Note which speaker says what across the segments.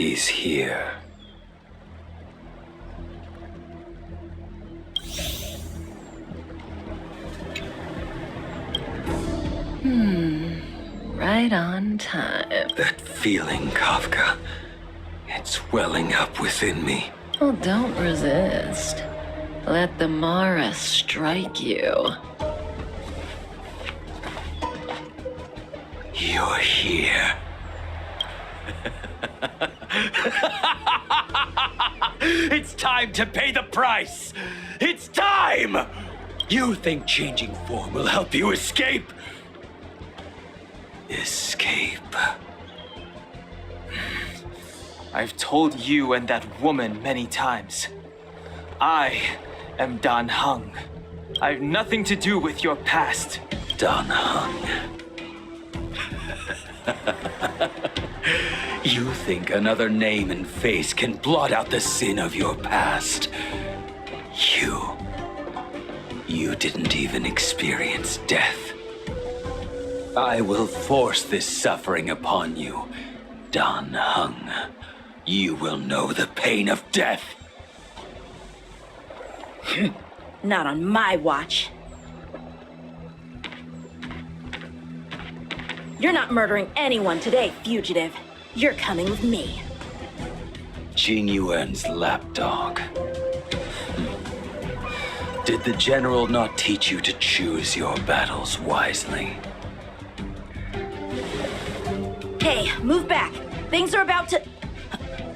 Speaker 1: He's here.
Speaker 2: Right on time.
Speaker 1: That feeling, Kafka. It's welling up within me.
Speaker 2: Well, don't resist. Let the Mara strike you.
Speaker 1: You're here. It's time to pay the price! It's time! You think changing form will help you escape? Escape.
Speaker 3: I've told you and that woman many times. I am Dan Heng. I have nothing to do with your past.
Speaker 1: Dan Heng. You think another name and face can blot out the sin of your past? You didn't even experience death. I will force this suffering upon you, Dan Heng. You will know the pain of death.
Speaker 4: Not on my watch. You're not murdering anyone today, fugitive. You're coming with me.
Speaker 1: Jing Yuan's lapdog. Did the general not teach you to choose your battles wisely?
Speaker 4: Hey, move back. Things are about to...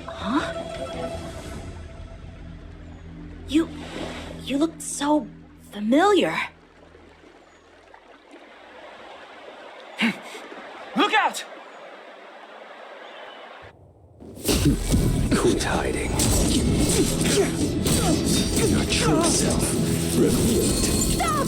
Speaker 4: Huh? You look so familiar.
Speaker 3: Look out!
Speaker 1: Quit hiding. Your true self revealed.
Speaker 4: Stop!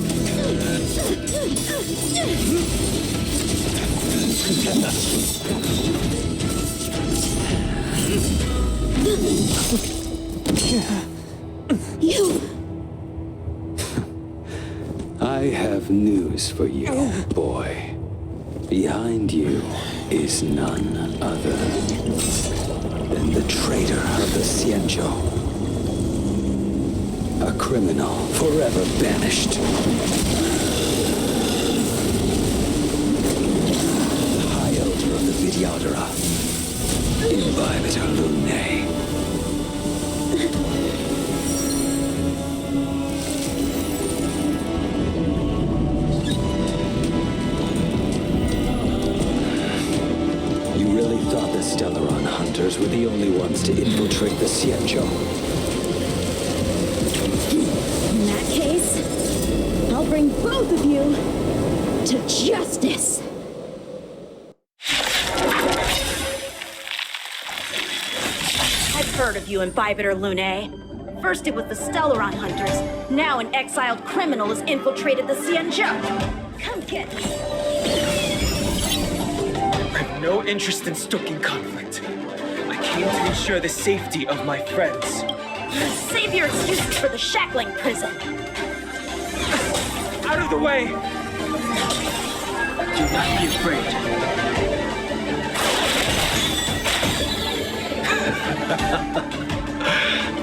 Speaker 4: You...
Speaker 1: I have news for you, boy. Behind you is none other than the traitor of the Xianzhou. A criminal forever banished. High Elder of the Vidyadhara. Imbibitor Lunae. The Stellaron hunters were the only ones to infiltrate the Xianzhou.
Speaker 4: In that case, I'll bring both of you to justice. I've heard of you, Imbibitor Lunae. First it was the Stellaron hunters. Now an exiled criminal has infiltrated the Xianzhou. Come get me.
Speaker 3: I have no interest in stoking conflict. I came to ensure the safety of my friends.
Speaker 4: Save your excuses for the shackling prison.
Speaker 3: Out of the way! Do not be afraid.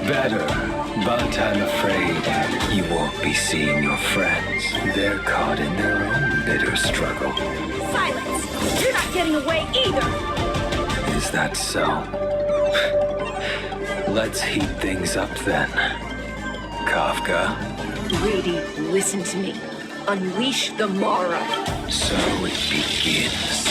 Speaker 1: Better, but I'm afraid you won't be seeing your friends. They're caught in their own bitter struggle.
Speaker 4: Silence! You're not getting away either!
Speaker 1: Is that so? Let's heat things up then. Kafka?
Speaker 2: Grady, listen to me. Unleash the Mara.
Speaker 1: So it begins.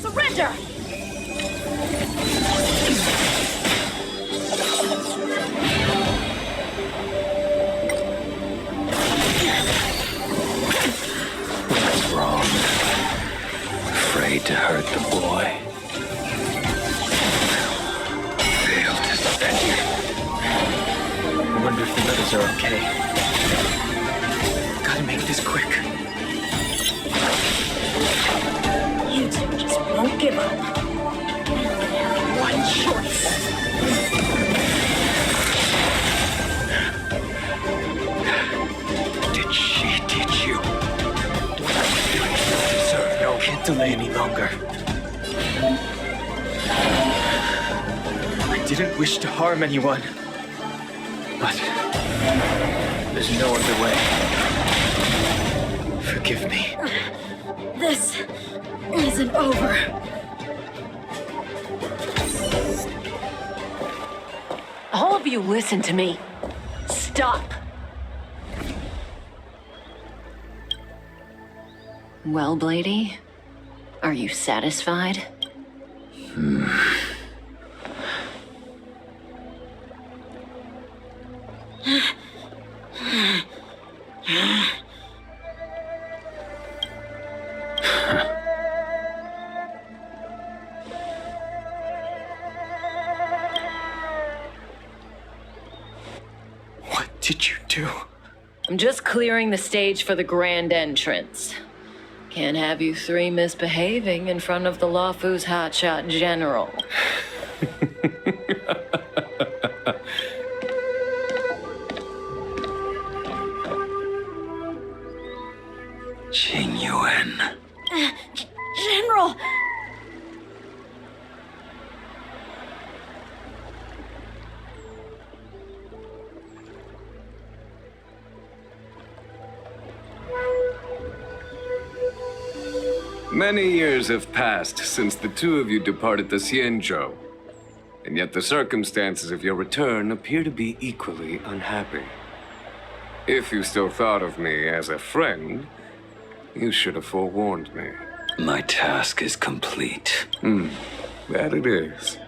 Speaker 4: Surrender!
Speaker 1: What's wrong? Afraid to hurt the boy? Failed to defend.
Speaker 3: I wonder if the others are okay. Gotta make this quick.
Speaker 4: You two just won't give up. Now I have
Speaker 3: delay any longer. I didn't wish to harm anyone, but there's no other way. Forgive me.
Speaker 4: This isn't over.
Speaker 2: All of you listen to me. Stop. Well, Blady, are you satisfied?
Speaker 3: What did you do?
Speaker 2: I'm just clearing the stage for the grand entrance. Can't have you three misbehaving in front of the Lawfu's hotshot general.
Speaker 1: Qing Yuan.
Speaker 4: General!
Speaker 5: Many years have passed since the two of you departed the Xianzhou, and yet the circumstances of your return appear to be equally unhappy. If you still thought of me as a friend, you should have forewarned me.
Speaker 1: My task is complete.
Speaker 5: That it is.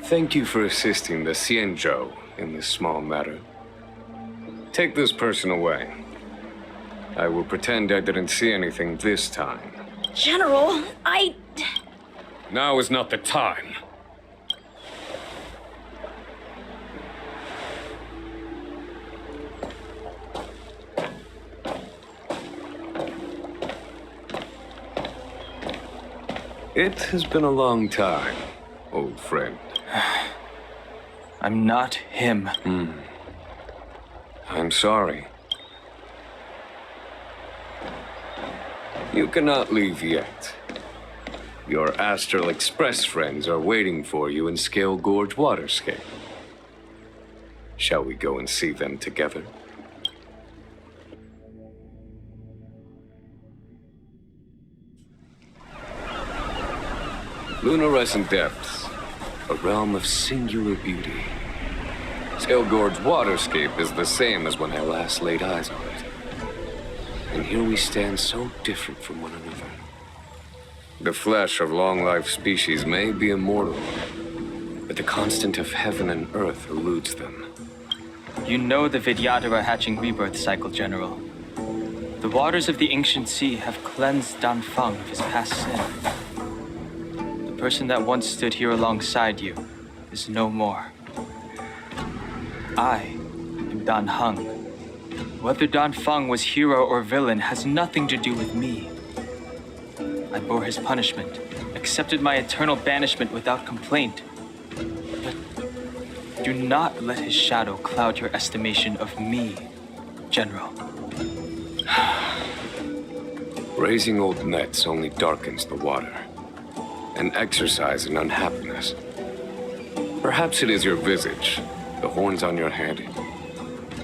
Speaker 5: Thank you for assisting the Xianzhou in this small matter. Take this person away. I will pretend I didn't see anything this time.
Speaker 4: General,
Speaker 5: Now is not the time. It has been a long time, old friend.
Speaker 3: I'm not him.
Speaker 5: I'm sorry. You cannot leave yet. Your Astral Express friends are waiting for you in Scale Gorge Waterscape. Shall we go and see them together? Lunarescent Depths, a realm of singular beauty. Scale Gorge Waterscape is the same as when I last laid eyes on it. And here we stand so different from one another. The flesh of long-life species may be immortal, but the constant of heaven and earth eludes them.
Speaker 3: You know the Vidyadhara hatching rebirth cycle, General. The waters of the ancient sea have cleansed Danfeng of his past sin. The person that once stood here alongside you is no more. I am Dan Heng. Whether Danfeng was hero or villain has nothing to do with me. I bore his punishment, accepted my eternal banishment without complaint. But do not let his shadow cloud your estimation of me, General.
Speaker 5: Raising old nets only darkens the water, an exercise in unhappiness. Perhaps it is your visage, the horns on your head,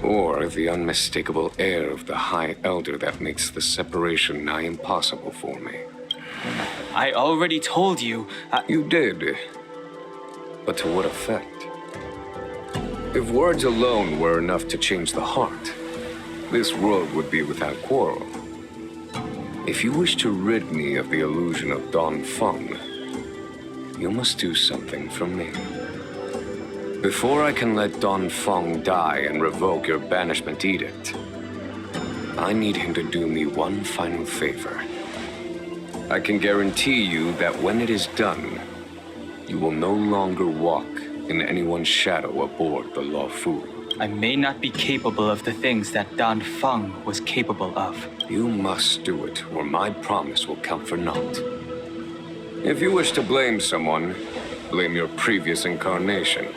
Speaker 5: or the unmistakable air of the High Elder that makes the separation nigh impossible for me.
Speaker 3: I already told you.
Speaker 5: You did. But to what effect? If words alone were enough to change the heart, this world would be without quarrel. If you wish to rid me of the illusion of Danfeng, you must do something for me. Before I can let Danfeng die and revoke your banishment edict, I need him to do me one final favor. I can guarantee you that when it is done, you will no longer walk in anyone's shadow aboard the Lawfu.
Speaker 3: I may not be capable of the things that Danfeng was capable of.
Speaker 5: You must do it, or my promise will count for naught. If you wish to blame someone, blame your previous incarnation.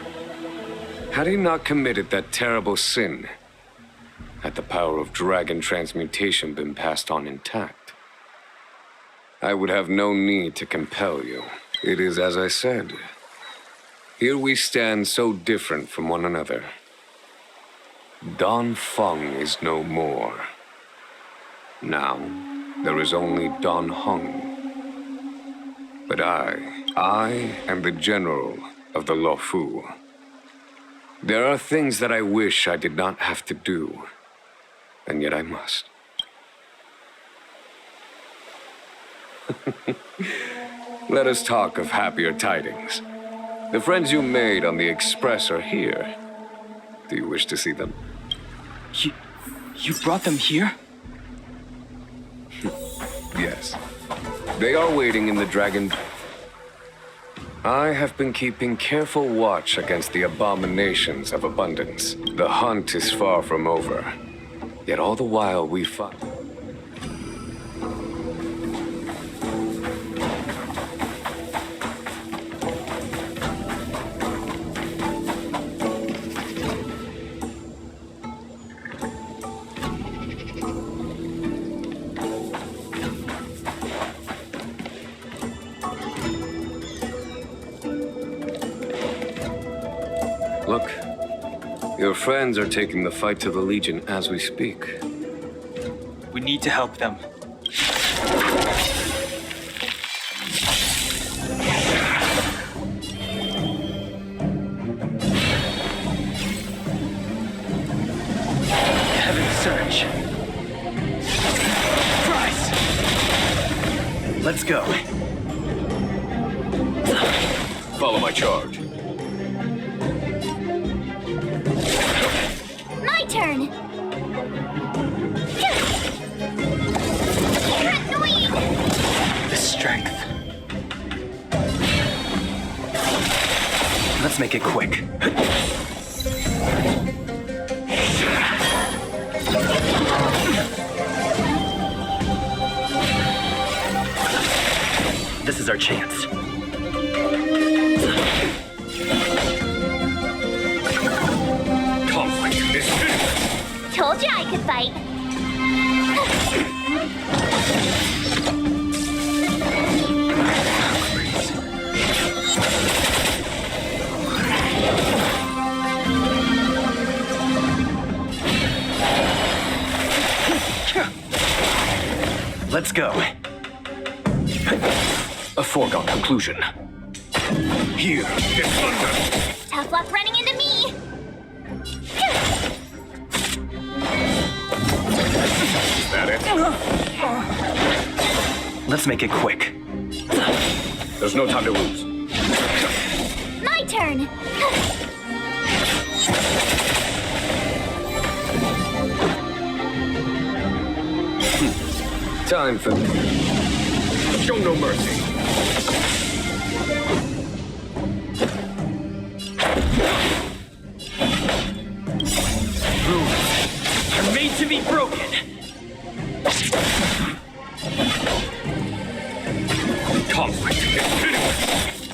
Speaker 5: Had he not committed that terrible sin, had the power of dragon transmutation been passed on intact? I would have no need to compel you. It is as I said. Here we stand so different from one another. Don Feng is no more. Now, there is only Don Hung. But I am the general of the Luofu. There are things that I wish I did not have to do, and yet I must. Let us talk of happier tidings. The friends you made on the Express are here. Do you wish to see them?
Speaker 3: You brought them here?
Speaker 5: Yes. They are waiting in the Dragon... I have been keeping careful watch against the abominations of abundance. The hunt is far from over. Yet all the while we fight... Look, your friends are taking the fight to the Legion as we speak.
Speaker 3: We need to help them. Heaven surge. Price!
Speaker 1: Let's go.
Speaker 5: Follow my charge.
Speaker 4: My turn! You're annoying!
Speaker 3: The strength.
Speaker 1: Let's make it quick. This is our chance.
Speaker 5: Conflict is finished.
Speaker 4: Told you I could fight.
Speaker 1: Let's go. A foregone conclusion.
Speaker 5: Here is thunder.
Speaker 4: Tough luck running into me!
Speaker 5: Is that it?
Speaker 1: Let's make it quick.
Speaker 5: There's no time to lose.
Speaker 4: My turn!
Speaker 5: Time for... Show no mercy.
Speaker 3: Rules are made to be broken.
Speaker 5: Conflict is finished.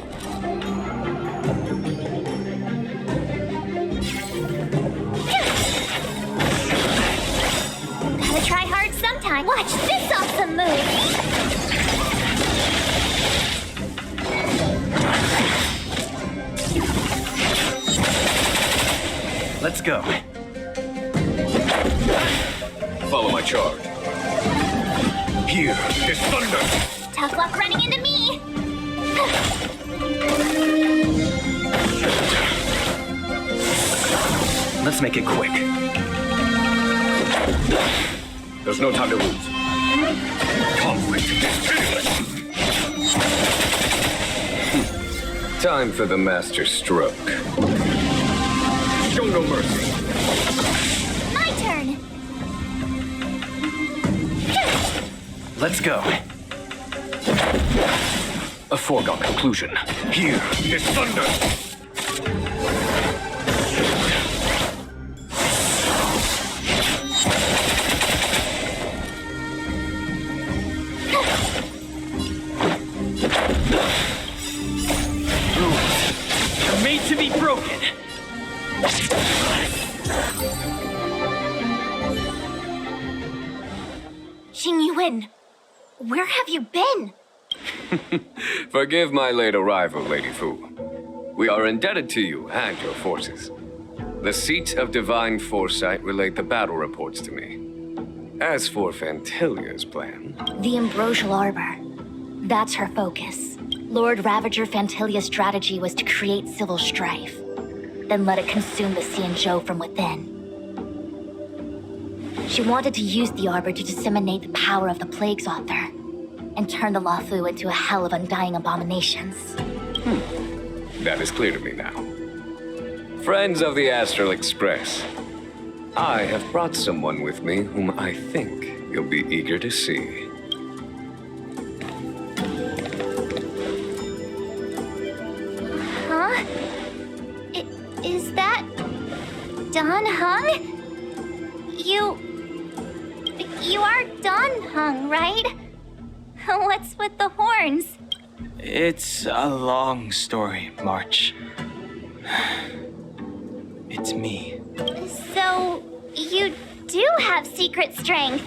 Speaker 4: Gotta try hard sometime. Watch this awesome move!
Speaker 1: Let's go.
Speaker 5: Follow my charge. Here is thunder.
Speaker 4: Tough luck running into me!
Speaker 1: Let's make it quick.
Speaker 5: There's no time to lose. Conflict is finished. Time for the master stroke. Show no mercy.
Speaker 4: My turn!
Speaker 1: Let's go. A foregone conclusion.
Speaker 5: Here is thunder.
Speaker 3: Rules are made to be broken.
Speaker 4: Xing Yuan, Where have you been?
Speaker 5: Forgive my late arrival, Lady Fu. We are indebted to you and your forces. The Seat of Divine Foresight relayed the battle reports to me. As for Fantilia's plan...
Speaker 6: The Ambrosial Arbor. That's her focus. Lord Ravager Fantilia's strategy was to create civil strife, then let it consume the Xianzhou from within. She wanted to use the Arbor to disseminate the power of the Plague's Author, and turn the Luofu into a hell of undying abominations.
Speaker 5: That is clear to me now. Friends of the Astral Express, I have brought someone with me whom I think you'll be eager to see.
Speaker 6: Huh? Is that... Don Hung? You are Don Hung, right? What's with the horns?
Speaker 3: It's a long story, March. It's me.
Speaker 6: So, you do have secret strength.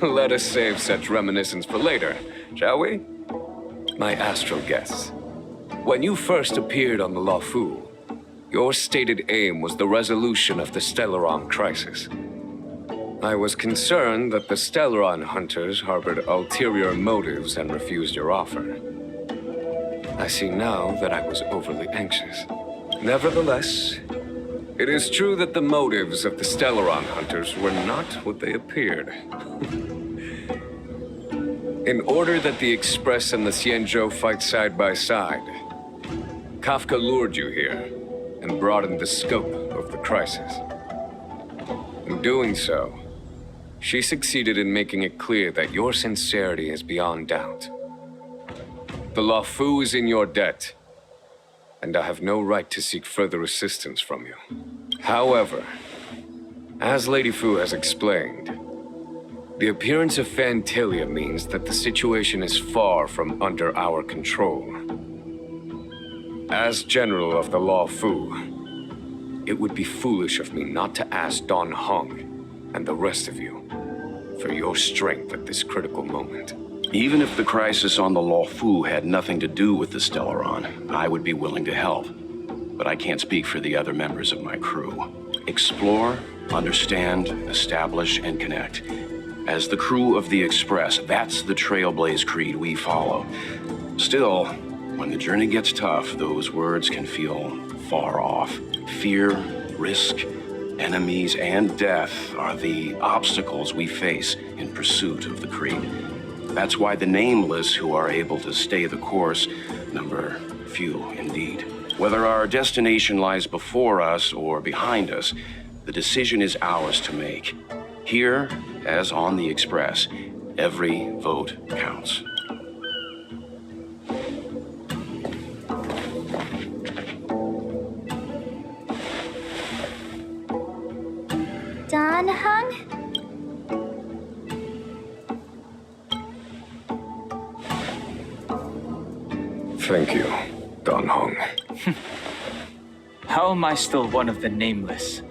Speaker 5: Let us save such reminiscence for later, shall we? My astral guests. When you first appeared on the Luofu, your stated aim was the resolution of the Stellaron crisis. I was concerned that the Stellaron hunters harbored ulterior motives and refused your offer. I see now that I was overly anxious. Nevertheless, it is true that the motives of the Stellaron hunters were not what they appeared. In order that the Express and the Xianzhou fight side by side, Kafka lured you here and broadened the scope of the crisis. In doing so, she succeeded in making it clear that your sincerity is beyond doubt. The Luofu is in your debt, and I have no right to seek further assistance from you. However, as Lady Fu has explained, the appearance of Fantilia means that the situation is far from under our control. As General of the Luofu, it would be foolish of me not to ask Don Hung and the rest of you for your strength at this critical moment.
Speaker 7: Even if the crisis on the Luofu had nothing to do with the Stellaron, I would be willing to help. But I can't speak for the other members of my crew. Explore, understand, establish, and connect. As the crew of the Express, that's the Trailblaze creed we follow. Still, when the journey gets tough, those words can feel far off. Fear, risk, enemies, and death are the obstacles we face in pursuit of the creed. That's why the nameless who are able to stay the course number few indeed. Whether our destination lies before us or behind us, the decision is ours to make. Here, as on the Express, every vote counts.
Speaker 6: Don Hung?
Speaker 5: Thank you, Don Hung.
Speaker 3: How am I still one of the nameless?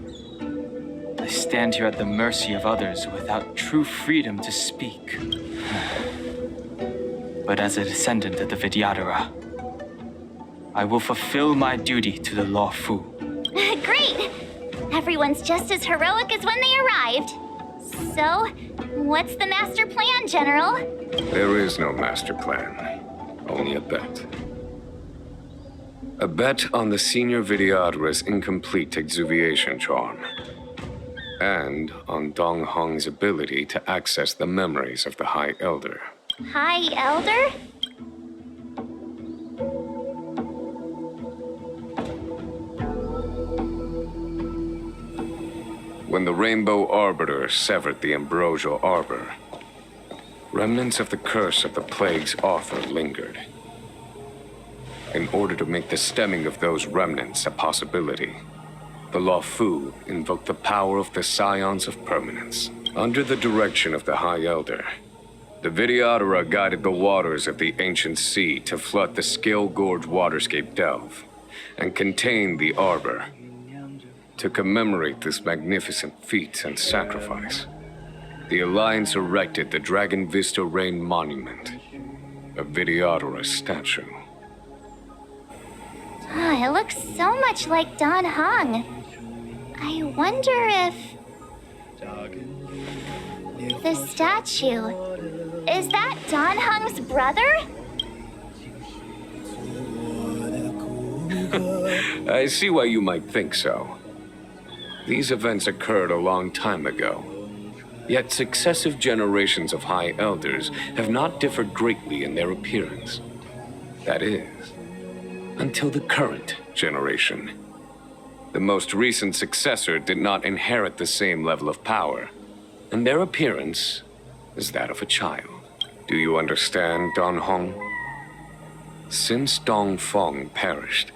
Speaker 3: I stand here at the mercy of others without true freedom to speak. But as a descendant of the Vidyadhara, I will fulfill my duty to the Luofu.
Speaker 6: Great! Everyone's just as heroic as when they arrived. So, what's the master plan, General?
Speaker 5: There is no master plan, only a bet. A bet on the Senior Vidyadhara's incomplete exuviation charm, and on Dong Hong's ability to access the memories of the High Elder.
Speaker 6: High Elder?
Speaker 5: When the Rainbow Arbiter severed the Ambrosial Arbor, remnants of the curse of the Plague's Author lingered. In order to make the stemming of those remnants a possibility, the Luofu invoked the power of the Scions of Permanence. Under the direction of the High Elder, the Vidyadhara guided the waters of the ancient sea to flood the Scale Gorge waterscape delve and contain the Arbor. To commemorate this magnificent feat and sacrifice, the Alliance erected the Dragon Vista Rain Monument, a Videodora statue.
Speaker 6: Ah, it looks so much like Don Hung. I wonder if... the statue... is that Don Hung's brother?
Speaker 5: I see why you might think so. These events occurred a long time ago. Yet successive generations of High Elders have not differed greatly in their appearance. That is, until the current generation. The most recent successor did not inherit the same level of power, and their appearance is that of a child. Do you understand, Don Hong? Since Dong Feng perished,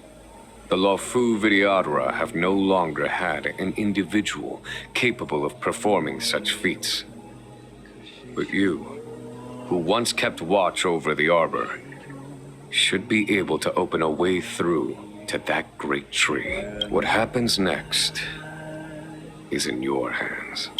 Speaker 5: the Luofu Videodora have no longer had an individual capable of performing such feats. But you, who once kept watch over the arbor, should be able to open a way through to that great tree. What happens next is in your hands.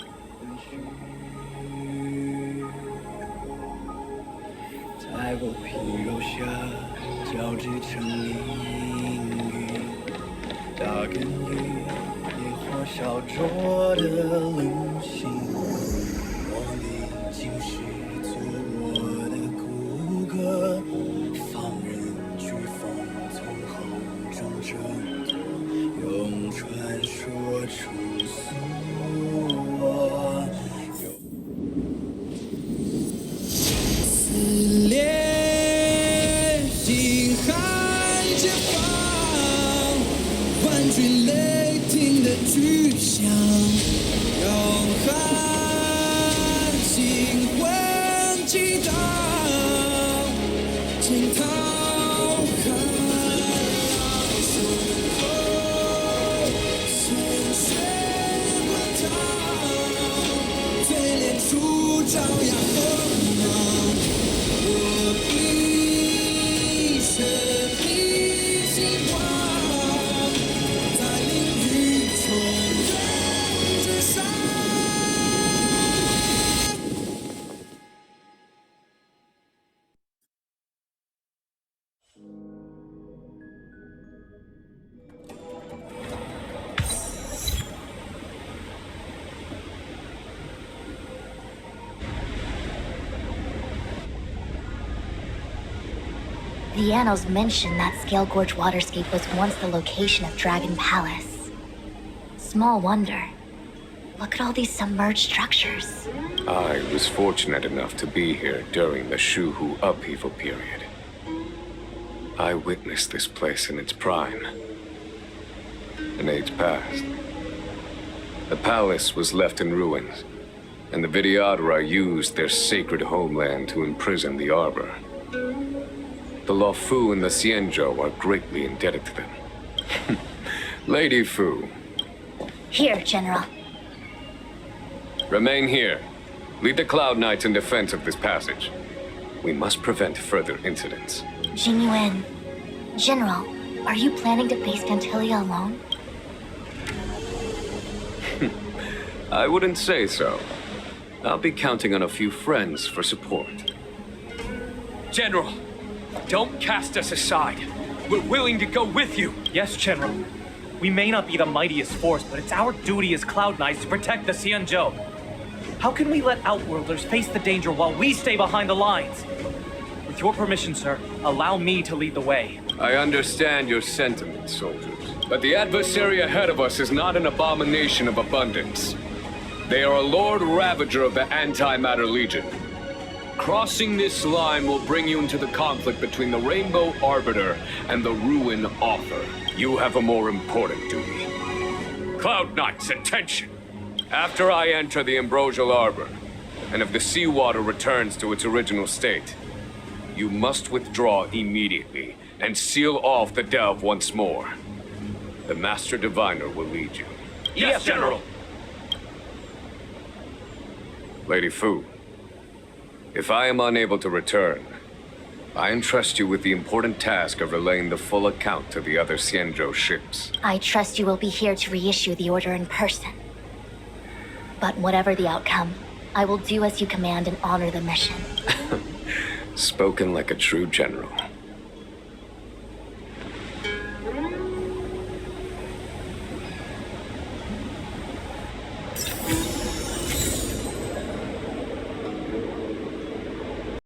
Speaker 6: The annals mention that Scale Gorge waterscape was once the location of Dragon Palace. Small wonder. Look at all these submerged structures.
Speaker 5: I was fortunate enough to be here during the Shuhu upheaval period. I witnessed this place in its prime. In age past, the palace was left in ruins, and the Videodora used their sacred homeland to imprison the arbor. The Luofu and the Xianzhou are greatly indebted to them. Lady Fu.
Speaker 6: Here, General.
Speaker 5: Remain here. Lead the Cloud Knights in defense of this passage. We must prevent further incidents.
Speaker 6: Jinyuan. General, are you planning to face Fantilia alone?
Speaker 5: I wouldn't say so. I'll be counting on a few friends for support.
Speaker 3: General, don't cast us aside. We're willing to go with you.
Speaker 8: Yes, General. We may not be the mightiest force, but it's our duty as Cloud Knights to protect the Xianzhou. How can we let Outworlders face the danger while we stay behind the lines? With your permission, sir, allow me to lead the way.
Speaker 5: I understand your sentiments, soldiers. But the adversary ahead of us is not an abomination of abundance. They are a Lord Ravager of the Antimatter Legion. Crossing this line will bring you into the conflict between the Rainbow Arbiter and the Ruin Author. You have a more important duty. Cloud Knights, attention! After I enter the Ambrosial Arbor, and if the seawater returns to its original state, you must withdraw immediately and seal off the delve once more. The Master Diviner will lead you.
Speaker 8: Yes, General!
Speaker 5: Lady Fu, if I am unable to return, I entrust you with the important task of relaying the full account to the other Xianzhou ships.
Speaker 6: I trust you will be here to reissue the order in person. But whatever the outcome, I will do as you command and honor the mission.
Speaker 5: Spoken like a true general.